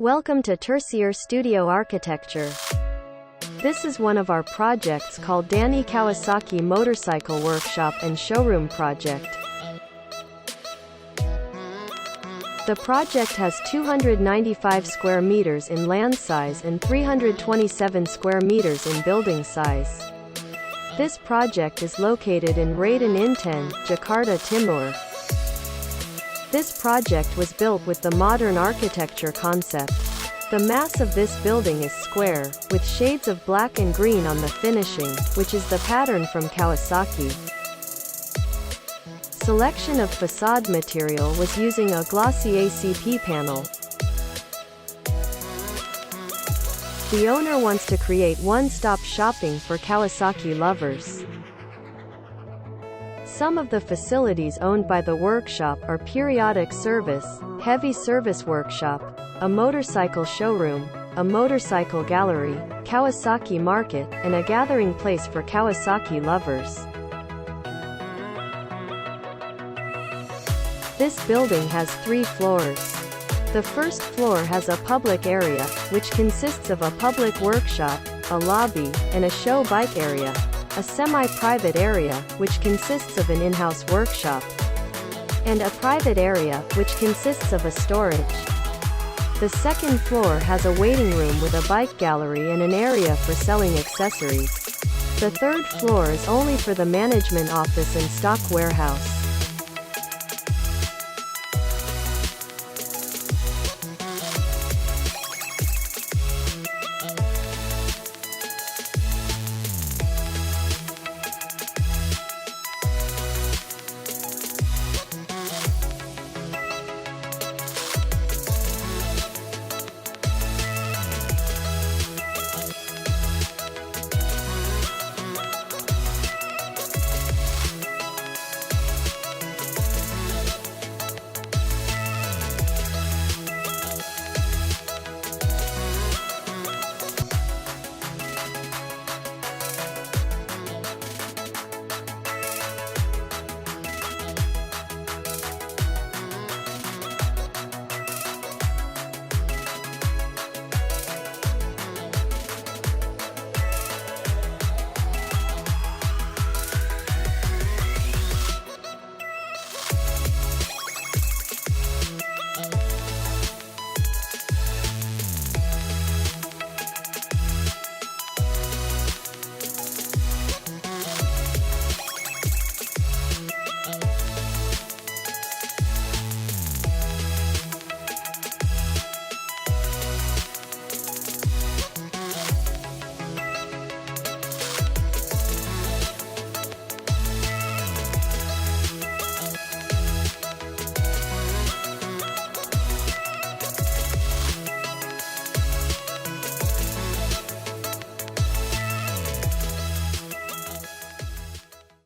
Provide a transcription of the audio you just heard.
Welcome to Tersier Studio Architecture. This is one of our projects called Danny Kawasaki Motorcycle Workshop and Showroom Project. The project has 295 square meters in land size and 327 square meters in building size. This project is located in Raden Inten, Jakarta Timur. This project was built with the modern architecture concept. The mass of this building is square, with shades of black and green on the finishing, which is the pattern from Kawasaki. Selection of facade material was using a glossy ACP panel. The owner wants to create one-stop shopping for Kawasaki lovers. Some of the facilities owned by the workshop are periodic service, heavy service workshop, a motorcycle showroom, a motorcycle gallery, Kawasaki market, and a gathering place for Kawasaki lovers. This building has 3 floors. The first floor has a public area, which consists of a public workshop, a lobby, and a show bike area. A semi-private area, which consists of an in-house workshop, and a private area, which consists of a storage. The second floor has a waiting room with a bike gallery and an area for selling accessories. The third floor is only for the management office and stock warehouse.